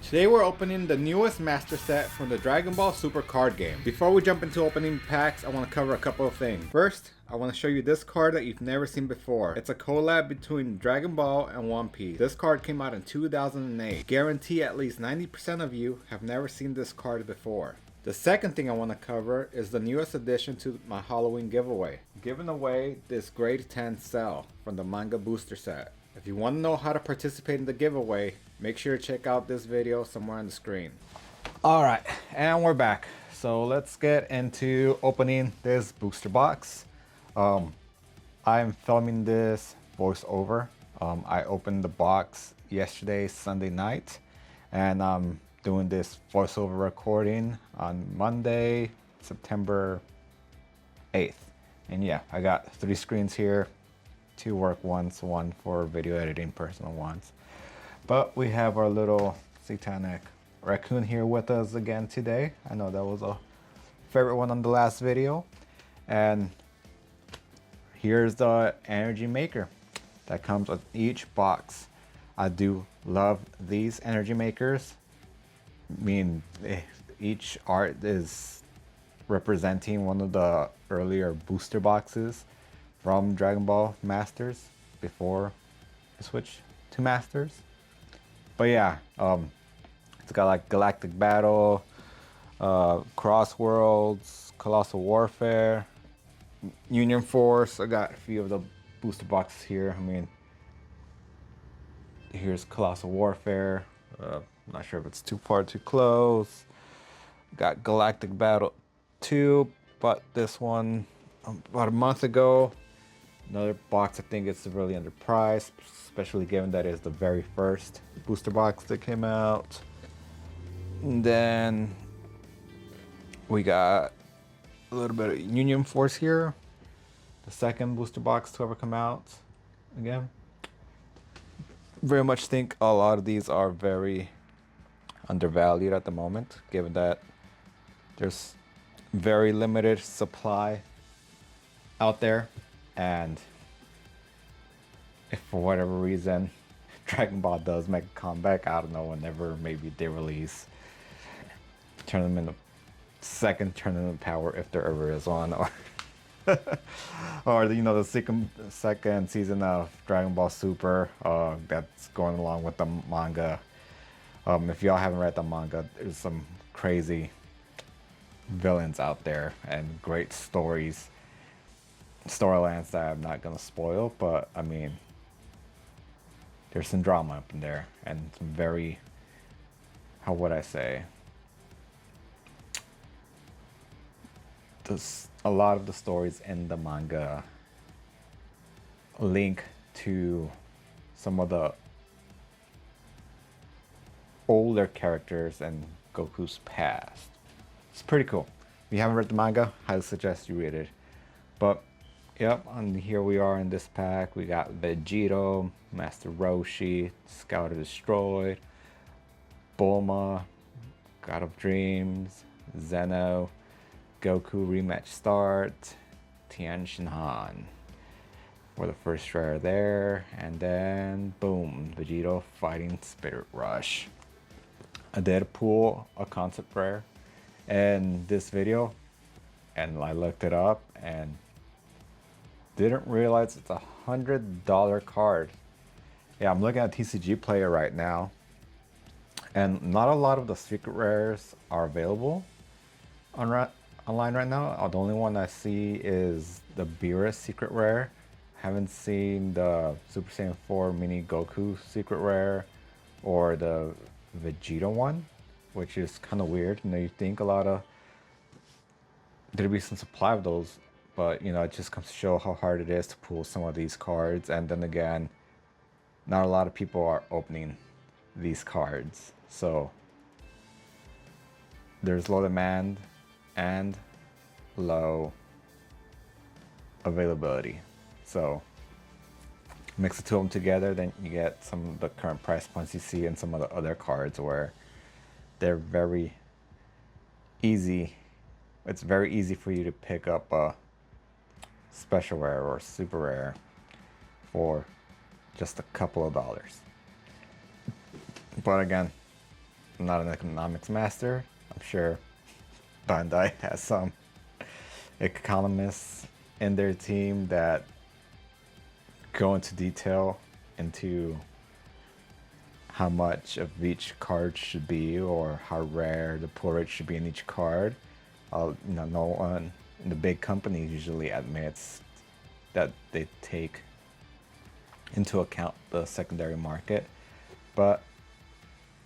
Today we're opening the newest master set from the Dragon Ball Super card game. Before we jump into opening packs, I want to cover a couple of things. First, I want to show you this card that you've never seen before. It's a collab between Dragon Ball and One Piece. This card came out in 2008. Guarantee at least 90% of you have never seen this card before. The second thing I want to cover is the newest addition to my Halloween giveaway. Giving away this grade 10 cell from the manga booster set. If you want to know how to participate in the giveaway, make sure to check out this video somewhere on the screen. Alright, and we're back. So let's get into opening this booster box. I'm filming this voiceover. I opened the box yesterday, Sunday night, and I'm doing this voiceover recording on Monday, September 8th. And yeah, I got 3 screens here. 2 work ones, 1 for video editing, personal ones. But we have our little satanic raccoon here with us again today. I know that was a favorite one on the last video. And here's the energy maker that comes with each box. I do love these energy makers. I mean, each art is representing one of the earlier booster boxes from Dragon Ball Masters before the switch to Masters. But yeah, it's got like Galactic Battle, Cross Worlds, Colossal Warfare, Union Force. I got a few of the booster boxes here. I mean, here's Colossal Warfare. I'm not sure if it's too far too close. Got Galactic Battle 2, but this one about a month ago. Another box, I think it's really underpriced, especially given that it's the very first booster box that came out. And then we got a little bit of Union Force here, the second booster box to ever come out. Again, very much think a lot of these are very undervalued at the moment, given that there's very limited supply out there. And if for whatever reason Dragon Ball does make a comeback, I don't know, whenever maybe they release Tournament second Tournament of Power, if there ever is one, or or you know, the second season of Dragon Ball Super that's going along with the manga. If y'all haven't read the manga, there's some crazy villains out there and great storylines that I'm not gonna spoil, but I mean, there's some drama up in there and some very, how would I say, a lot of the stories in the manga link to some of the older characters and Goku's past. It's pretty cool. If you haven't read the manga, I highly suggest you read it. But yep, and here we are in this pack. We got Vegito, Master Roshi, Scout of Destroyed, Bulma, God of Dreams, Zeno, Goku Rematch Start, Tien Han for the first rare there, and then boom, Vegito fighting Spirit Rush. I did pull a concept rare in this video, and I looked it up and didn't realize it's $100 card. Yeah, I'm looking at TCG Player right now, and not a lot of the secret rares are available online right now. The only one I see is the Beerus secret rare. Haven't seen the Super Saiyan 4 Mini Goku secret rare or the Vegeta one, which is kind of weird. You know, you think there'd be some supply of those, but you know, it just comes to show how hard it is to pull some of these cards. And then again, not a lot of people are opening these cards, so there's low demand and low availability. So mix the two of them together, then you get some of the current price points you see in some of the other cards where they're very easy. It's very easy for you to pick up a special rare or super rare for just a couple of dollars. But again, I'm not an economics master. I'm sure Bandai has some economists in their team that go into detail into how much of each card should be or how rare the pull rate should be in each card. No one in the big companies usually admits that they take into account the secondary market, but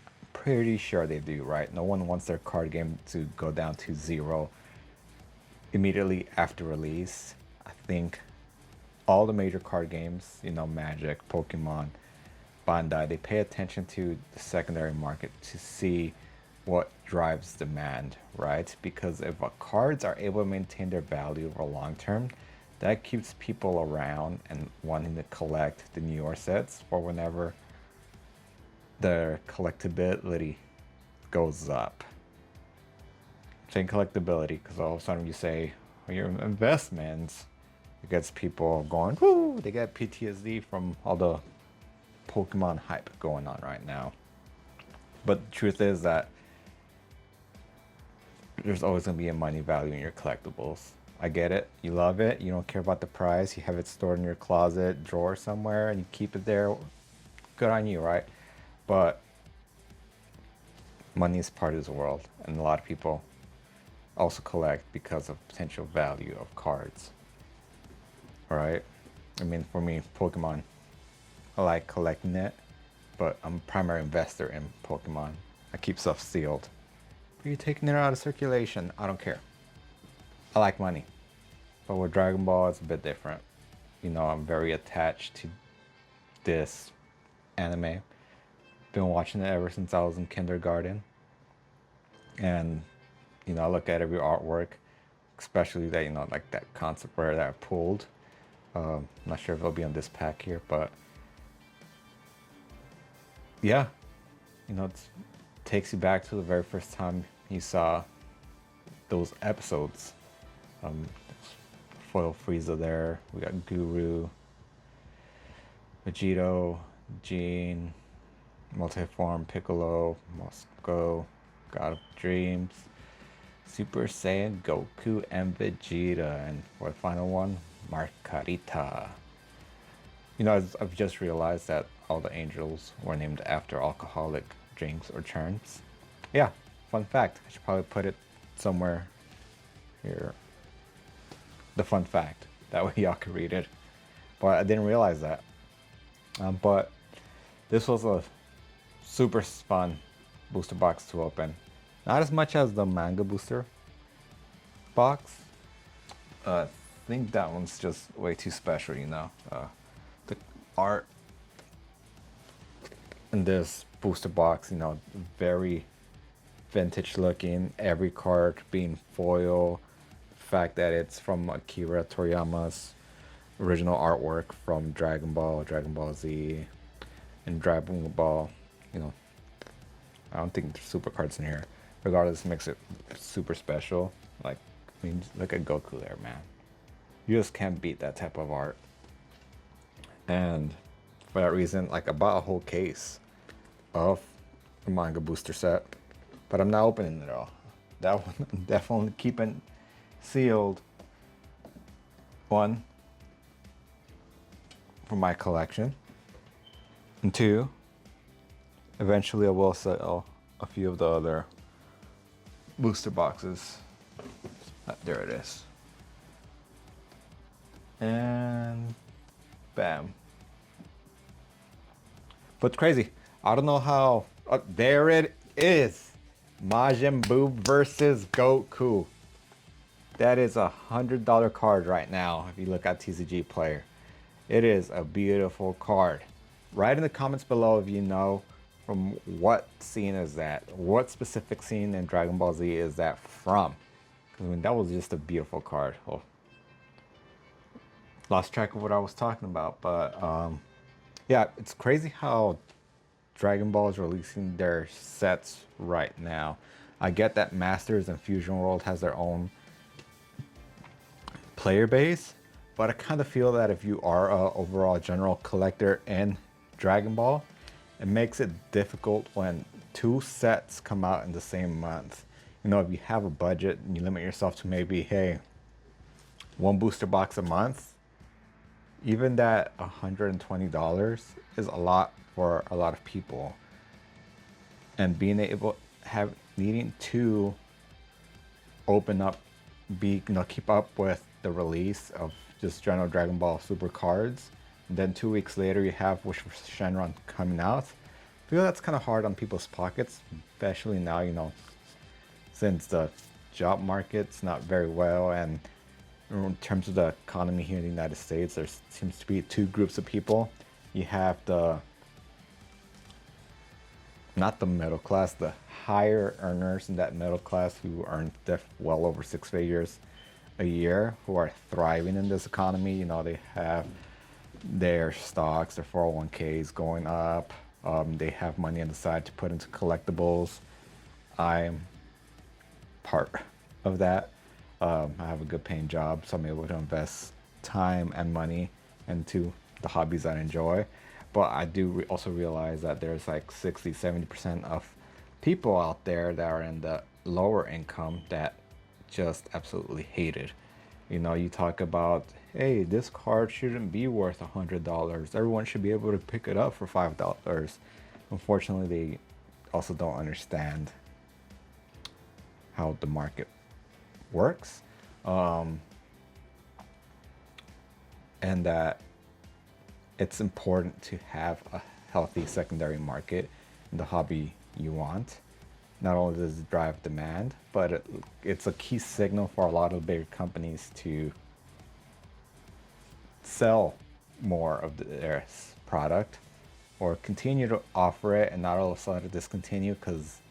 I'm pretty sure they do, right? No one wants their card game to go down to zero immediately after release. I think all the major card games, Magic, Pokemon, Bandai, they pay attention to the secondary market to see what drives demand, right? Because if cards are able to maintain their value over long term, that keeps people around and wanting to collect the newer sets for whenever their collectability goes up. Saying collectability because all of a sudden you say your investments, it gets people going, woo, they get PTSD from all the Pokemon hype going on right now. But the truth is that there's always going to be a money value in your collectibles. I get it. You love it. You don't care about the price. You have it stored in your closet drawer somewhere and you keep it there. Good on you, right? But money is part of this world. And a lot of people also collect because of potential value of cards. All right? I mean, for me, Pokemon, I like collecting it, but I'm a primary investor in Pokemon. I keep stuff sealed. But you're taking it out of circulation. I don't care. I like money. But with Dragon Ball, it's a bit different. I'm very attached to this anime. Been watching it ever since I was in kindergarten. And, I look at every artwork, especially that, like that concept where that I pulled. I'm not sure if it'll be on this pack here, but yeah, it takes you back to the very first time you saw those episodes. Foil Frieza there. We got Guru, Vegito, Gene, Multiform Piccolo, Moscow, God of Dreams, Super Saiyan Goku and Vegeta, and for the final one, Margarita. I've just realized that all the angels were named after alcoholic drinks or churns. Yeah, fun fact. I should probably put it somewhere here. The fun fact. That way y'all can read it. But I didn't realize that. But this was a super fun booster box to open. Not as much as the manga booster box. I think that one's just way too special, the art in this booster box, very vintage looking. Every card being foil. The fact that it's from Akira Toriyama's original artwork from Dragon Ball, Dragon Ball Z, and Dragon Ball. I don't think there's super cards in here. Regardless, makes it super special. Look at Goku there, man. You just can't beat that type of art. And for that reason, I bought a whole case of the manga booster set, but I'm not opening it all. That one I'm definitely keeping sealed. One, for my collection, and two, eventually I will sell a few of the other booster boxes. There it is. And bam. But it's crazy. I don't know how. There it is. Majin Buu versus Goku. That is $100 card right now if you look at TCG Player. It is a beautiful card. Write in the comments below if you know from what scene is that. What specific scene in Dragon Ball Z is that from? That was just a beautiful card. Oh. Lost track of what I was talking about, but yeah, it's crazy how Dragon Ball is releasing their sets right now. I get that Masters and Fusion World has their own player base, but I kind of feel that if you are a overall general collector in Dragon Ball, it makes it difficult 2 sets come out in the same month. You know, if you have a budget and you limit yourself to maybe, hey, 1 booster box a month, even that $120 is a lot for a lot of people. And being able needing to open up, keep up with the release of just general Dragon Ball Super cards, and then 2 weeks later you have Wish for Shenron coming out. I feel that's kind of hard on people's pockets, especially now, since the job market's not very well, and in terms of the economy here in the United States, there seems to be 2 groups of people. You have not the middle class, the higher earners in that middle class who earn well over 6 figures a year, who are thriving in this economy. They have their stocks, their 401ks going up. They have money on the side to put into collectibles. I'm part of that. I have a good paying job, so I'm able to invest time and money into the hobbies I enjoy. But I do also realize that there's like 60-70% of people out there that are in the lower income that just absolutely hate it. You talk about, hey, this card shouldn't be worth $100. Everyone should be able to pick it up for $5. Unfortunately, they also don't understand how the market works, and that it's important to have a healthy secondary market in the hobby you want. Not only does it drive demand, but it's a key signal for a lot of bigger companies to sell more of their product, or continue to offer it and not all of a sudden discontinue because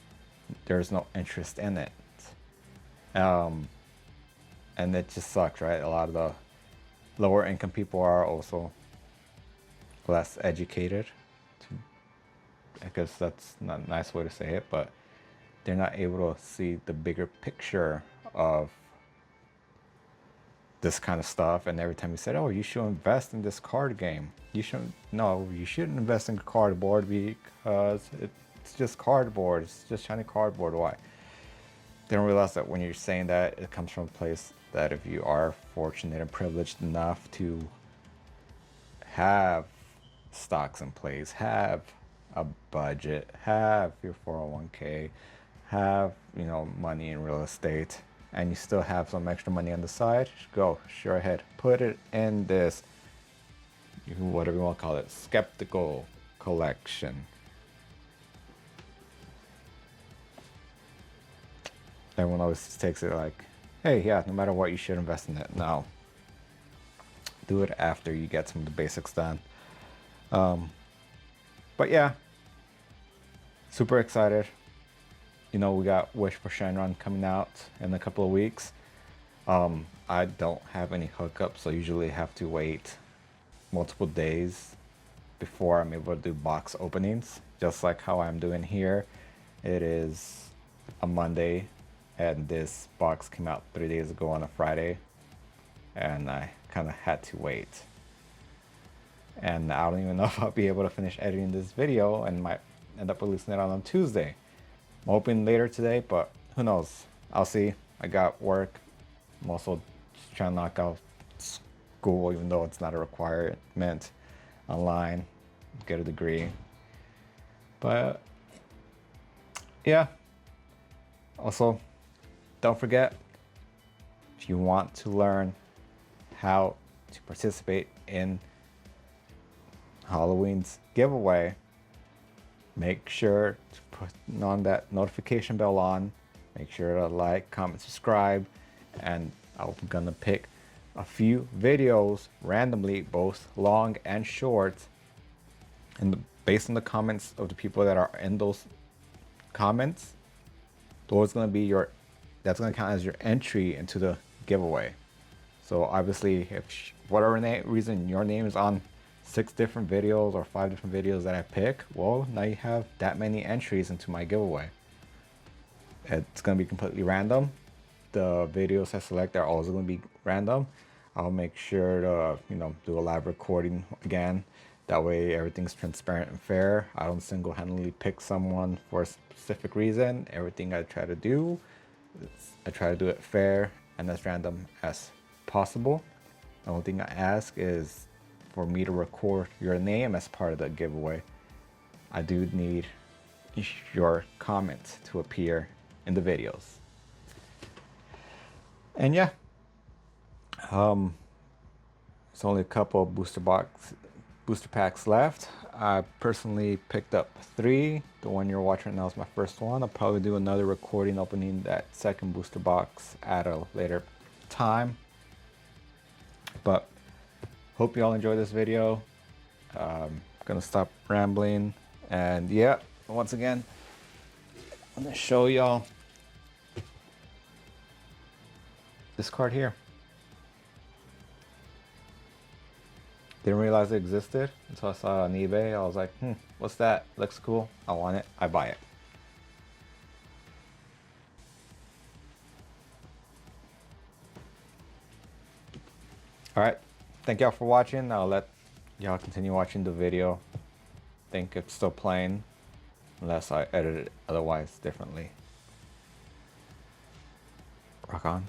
there's no interest in it. And it just sucks, right? A lot of the lower income people are also less educated. I guess that's not a nice way to say it, but they're not able to see the bigger picture of this kind of stuff. And every time you said, oh, you should invest in this card game, you shouldn't invest in cardboard because it's just cardboard. It's just shiny cardboard. Why? They don't realize that when you're saying that, it comes from a place that if you are fortunate and privileged enough to have stocks in place, have a budget, have your 401k, have money in real estate, and you still have some extra money on the side, go sure ahead, put it in this, whatever you want to call it, skeptical collection. Everyone always takes it like, hey, yeah, no matter what, you should invest in it. No, do it after you get some of the basics done. But yeah, super excited. We got Wish for Shenron coming out in a couple of weeks. I don't have any hookups, so I usually have to wait multiple days before I'm able to do box openings, just like how I'm doing here. It is a Monday, and this box came out 3 days ago on a Friday, and I kind of had to wait. And I don't even know if I'll be able to finish editing this video, and might end up releasing it on Tuesday. I'm hoping later today, but who knows? I'll see. I got work. I'm also just trying to knock out school, even though it's not a requirement, online, get a degree. But yeah, also don't forget, if you want to learn how to participate in Halloween's giveaway, make sure to put on that notification bell on, make sure to like, comment, subscribe, and I'm gonna pick a few videos randomly, both long and short, and based on the comments of the people that are in those comments, that's gonna count as your entry into the giveaway. So obviously, if whatever reason your name is on 6 different videos or 5 different videos that I pick, well, now you have that many entries into my giveaway. It's gonna be completely random. The videos I select are also gonna be random. I'll make sure to do a live recording again That way everything's transparent and fair. I don't single-handedly pick someone for a specific reason. Everything I try to do, I try to do it fair and as random as possible. The only thing I ask is for me to record your name as part of the giveaway. I do need your comments to appear in the videos. And yeah, it's only a couple of booster packs left. I personally picked up 3. The one you're watching right now is my first one. I'll probably do another recording opening that second booster box at a later time. But hope you all enjoyed this video. Gonna stop rambling, and yeah, once again, I'm gonna show y'all this card here. Didn't realize it existed until I saw it on eBay. I was like, what's that? Looks cool. I want it. I buy it. Alright. Thank y'all for watching. I'll let y'all continue watching the video. Think it's still playing. Unless I edit it otherwise differently. Rock on.